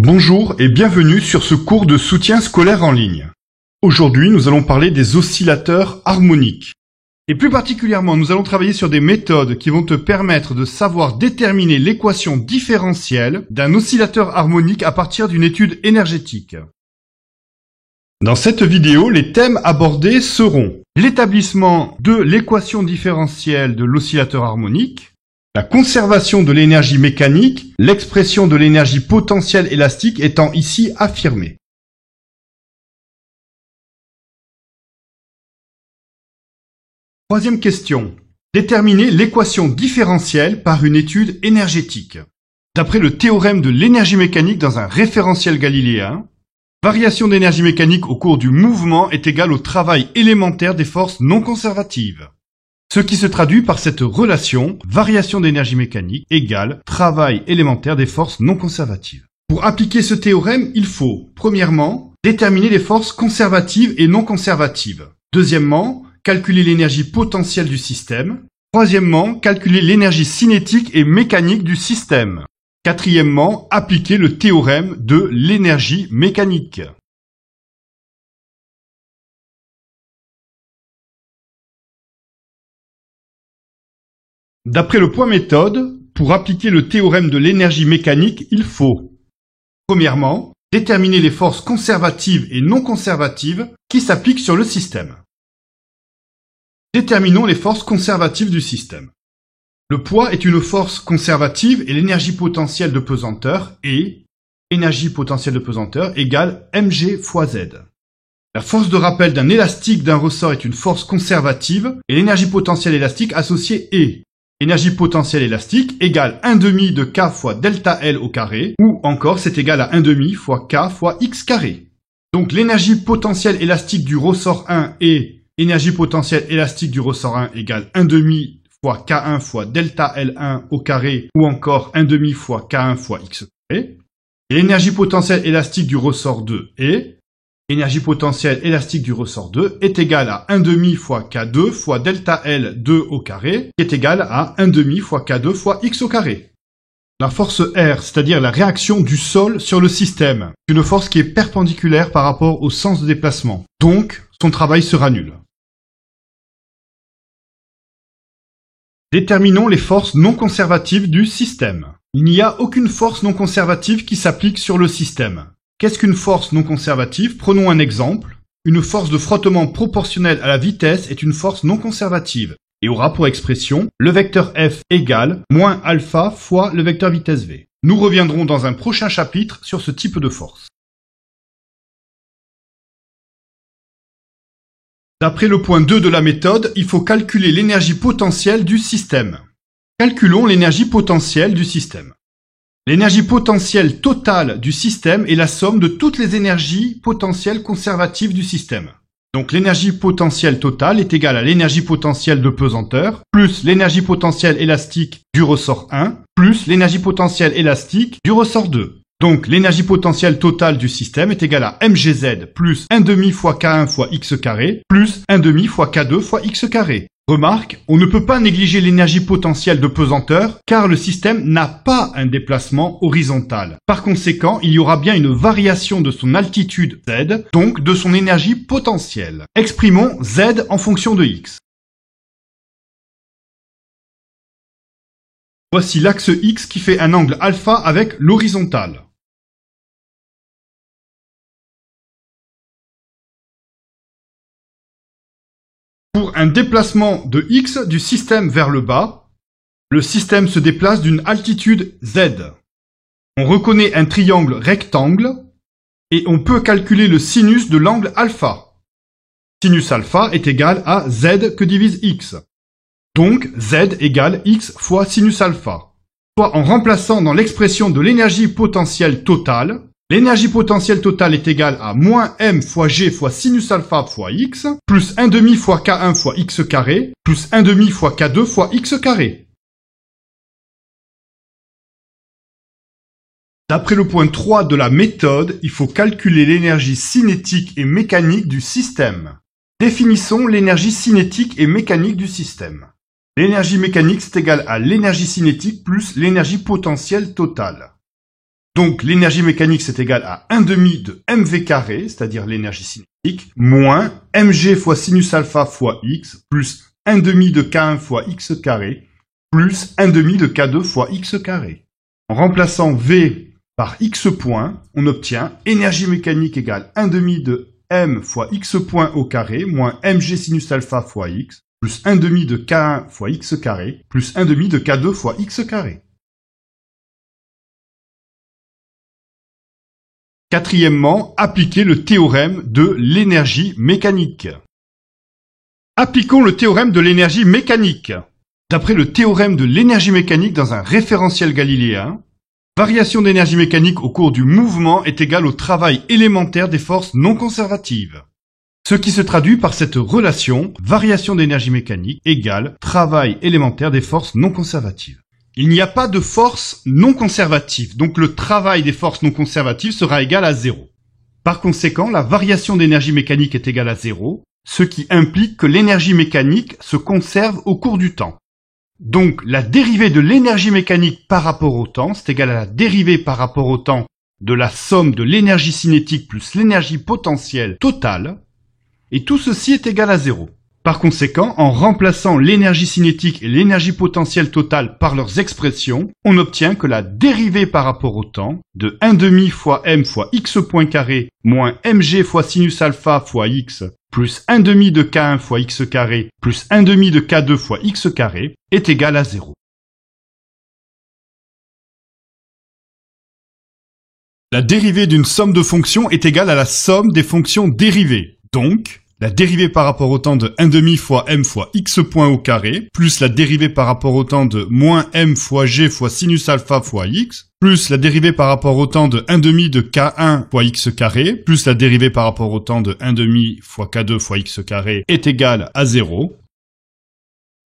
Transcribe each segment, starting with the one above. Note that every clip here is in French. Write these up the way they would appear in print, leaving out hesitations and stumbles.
Bonjour et bienvenue sur ce cours de soutien scolaire en ligne. Aujourd'hui, nous allons parler des oscillateurs harmoniques. Et plus particulièrement, nous allons travailler sur des méthodes qui vont te permettre de savoir déterminer l'équation différentielle d'un oscillateur harmonique à partir d'une étude énergétique. Dans cette vidéo, les thèmes abordés seront l'établissement de l'équation différentielle de l'oscillateur harmonique, la conservation de l'énergie mécanique, l'expression de l'énergie potentielle élastique étant ici affirmée. Troisième question. Déterminer l'équation différentielle par une étude énergétique. D'après le théorème de l'énergie mécanique dans un référentiel galiléen, variation d'énergie mécanique au cours du mouvement est égale au travail élémentaire des forces non conservatives. Ce qui se traduit par cette relation, variation d'énergie mécanique égale travail élémentaire des forces non conservatives. Pour appliquer ce théorème, il faut, premièrement, déterminer les forces conservatives et non conservatives. Deuxièmement, calculer l'énergie potentielle du système. Troisièmement, calculer l'énergie cinétique et mécanique du système. Quatrièmement, appliquer le théorème de l'énergie mécanique. D'après le point méthode, pour appliquer le théorème de l'énergie mécanique, il faut, premièrement, déterminer les forces conservatives et non conservatives qui s'appliquent sur le système. Déterminons les forces conservatives du système. Le poids est une force conservative et l'énergie potentielle de pesanteur est énergie potentielle de pesanteur égale mg fois z. La force de rappel d'un élastique d'un ressort est une force conservative et l'énergie potentielle élastique associée est énergie potentielle élastique égale 1/2 de k fois delta L au carré, ou encore c'est égal à 1/2 fois k fois x carré. Donc l'énergie potentielle élastique du ressort 1 est énergie potentielle élastique du ressort 1 égale 1/2 fois k1 fois delta L1 au carré, ou encore 1/2 fois k1 fois x carré. Et l'énergie potentielle élastique du ressort 2 est énergie potentielle élastique du ressort 2 est égale à 1/2 fois K2 fois delta L2 au carré, qui est égal à 1/2 fois K2 fois X au carré. La force R, c'est-à-dire la réaction du sol sur le système, est une force qui est perpendiculaire par rapport au sens de déplacement. Donc, son travail sera nul. Déterminons les forces non conservatives du système. Il n'y a aucune force non conservative qui s'applique sur le système. Qu'est-ce qu'une force non conservative? Prenons un exemple. Une force de frottement proportionnelle à la vitesse est une force non conservative et aura pour expression le vecteur F égale moins alpha fois le vecteur vitesse V. Nous reviendrons dans un prochain chapitre sur ce type de force. D'après le point 2 de la méthode, il faut calculer l'énergie potentielle du système. Calculons l'énergie potentielle du système. L'énergie potentielle totale du système est la somme de toutes les énergies potentielles conservatives du système. Donc l'énergie potentielle totale est égale à l'énergie potentielle de pesanteur, plus l'énergie potentielle élastique du ressort 1, plus l'énergie potentielle élastique du ressort 2. Donc l'énergie potentielle totale du système est égale à mgz plus 1/2 fois k1 fois x carré, plus 1/2 fois k2 fois x carré. Remarque, on ne peut pas négliger l'énergie potentielle de pesanteur car le système n'a pas un déplacement horizontal. Par conséquent, il y aura bien une variation de son altitude z, donc de son énergie potentielle. Exprimons z en fonction de x. Voici l'axe x qui fait un angle alpha avec l'horizontale. Pour un déplacement de x du système vers le bas, le système se déplace d'une altitude z. On reconnaît un triangle rectangle et on peut calculer le sinus de l'angle alpha. Sinus alpha est égal à z que divise x. Donc z égale x fois sinus alpha. Soit en remplaçant dans l'expression de l'énergie potentielle totale, l'énergie potentielle totale est égale à moins m fois g fois sinus alpha fois x, plus 1/2 fois k1 fois x carré, plus 1/2 fois k2 fois x carré. D'après le point 3 de la méthode, il faut calculer l'énergie cinétique et mécanique du système. Définissons l'énergie cinétique et mécanique du système. L'énergie mécanique c'est égal à l'énergie cinétique plus l'énergie potentielle totale. Donc l'énergie mécanique c'est égal à 1/2 de mv carré, c'est-à-dire l'énergie cinétique, moins mg fois sinus alpha fois x, plus 1/2 de k1 fois x carré, plus 1/2 de k2 fois x carré. En remplaçant v par x points, on obtient énergie mécanique égale 1/2 de m fois x point au carré, moins mg sinus alpha fois x, plus 1/2 de k1 fois x carré, plus 1/2 de k2 fois x carré. Quatrièmement, appliquer le théorème de l'énergie mécanique. Appliquons le théorème de l'énergie mécanique. D'après le théorème de l'énergie mécanique dans un référentiel galiléen, variation d'énergie mécanique au cours du mouvement est égale au travail élémentaire des forces non conservatives. Ce qui se traduit par cette relation variation d'énergie mécanique égale travail élémentaire des forces non conservatives. Il n'y a pas de force non conservative, donc le travail des forces non conservatives sera égal à 0. Par conséquent, la variation d'énergie mécanique est égale à 0, ce qui implique que l'énergie mécanique se conserve au cours du temps. Donc la dérivée de l'énergie mécanique par rapport au temps, c'est égal à la dérivée par rapport au temps de la somme de l'énergie cinétique plus l'énergie potentielle totale, et tout ceci est égal à 0. Par conséquent, en remplaçant l'énergie cinétique et l'énergie potentielle totale par leurs expressions, on obtient que la dérivée par rapport au temps de 1/2 fois m fois x point carré moins mg fois sinus alpha fois x plus 1/2 de k1 fois x carré plus 1/2 de k2 fois x carré est égale à 0. La dérivée d'une somme de fonctions est égale à la somme des fonctions dérivées. Donc, la dérivée par rapport au temps de 1/2 fois m fois x point au carré, plus la dérivée par rapport au temps de moins m fois g fois sinus alpha fois x, plus la dérivée par rapport au temps de 1/2 de k1 fois x carré, plus la dérivée par rapport au temps de 1/2 fois k2 fois x carré est égale à 0.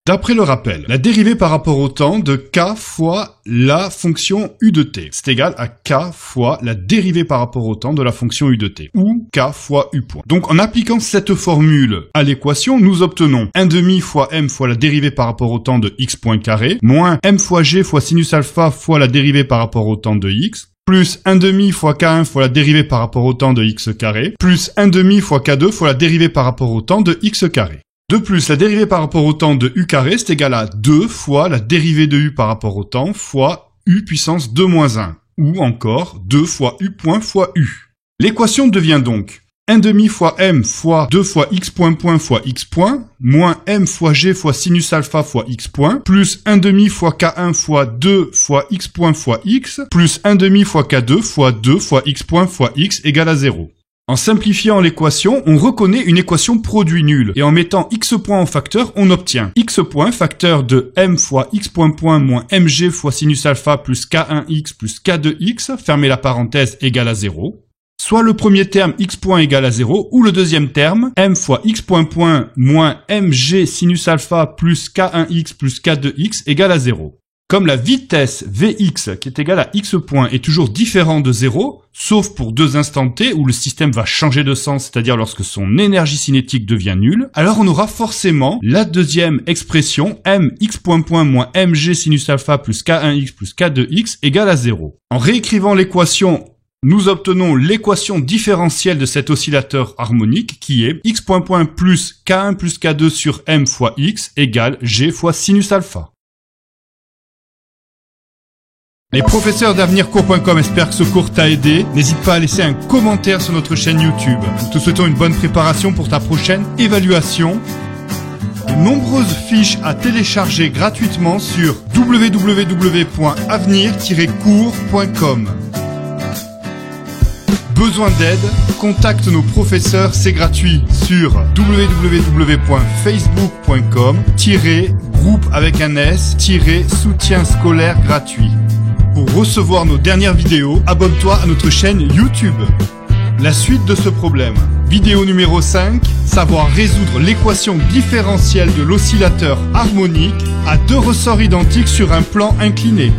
D'après le rappel, la dérivée par rapport au temps de k fois la fonction u de t, c'est égal à k fois la dérivée par rapport au temps de la fonction u de t, ou k fois u point. Donc en appliquant cette formule à l'équation, nous obtenons 1/2 fois m fois la dérivée par rapport au temps de x point carré, moins m fois g fois sinus alpha fois la dérivée par rapport au temps de x, plus 1/2 fois k1 fois la dérivée par rapport au temps de x carré, plus 1/2 fois k2 fois la dérivée par rapport au temps de x carré. De plus, la dérivée par rapport au temps de u carré, c'est égal à 2 fois la dérivée de u par rapport au temps fois u puissance 2 moins 1, ou encore 2 fois u point fois u. L'équation devient donc 1/2 fois m fois 2 fois x point fois x point, moins m fois g fois sinus alpha fois x point, plus 1/2 fois k1 fois 2 fois x point fois x, plus 1/2 fois k2 fois 2 fois x point fois x égale à 0. En simplifiant l'équation, on reconnaît une équation produit nul, et en mettant x point en facteur, on obtient x point facteur de m fois x point moins mg fois sinus alpha plus k1x plus k2x, fermez la parenthèse, égale à 0. Soit le premier terme x point égale à 0, ou le deuxième terme m fois x point moins mg sinus alpha plus k1x plus k2x égale à 0. Comme la vitesse Vx qui est égale à x point est toujours différent de 0, sauf pour deux instants t où le système va changer de sens, c'est-à-dire lorsque son énergie cinétique devient nulle, alors on aura forcément la deuxième expression m x point moins mg sinus alpha plus k1x plus k2x égale à 0. En réécrivant l'équation, nous obtenons l'équation différentielle de cet oscillateur harmonique qui est x point plus k1 plus k2 sur m fois x égale g fois sinus alpha. Les professeurs d'avenircours.com espèrent que ce cours t'a aidé. N'hésite pas à laisser un commentaire sur notre chaîne YouTube. Nous te souhaitons une bonne préparation pour ta prochaine évaluation. De nombreuses fiches à télécharger gratuitement sur www.avenir-cours.com. Besoin d'aide? Contacte nos professeurs, c'est gratuit sur www.facebook.com-groupe avec un S-soutien scolaire gratuit. Pour recevoir nos dernières vidéos, abonne-toi à notre chaîne YouTube. La suite de ce problème. Vidéo numéro 5, savoir résoudre l'équation différentielle de l'oscillateur harmonique à deux ressorts identiques sur un plan incliné.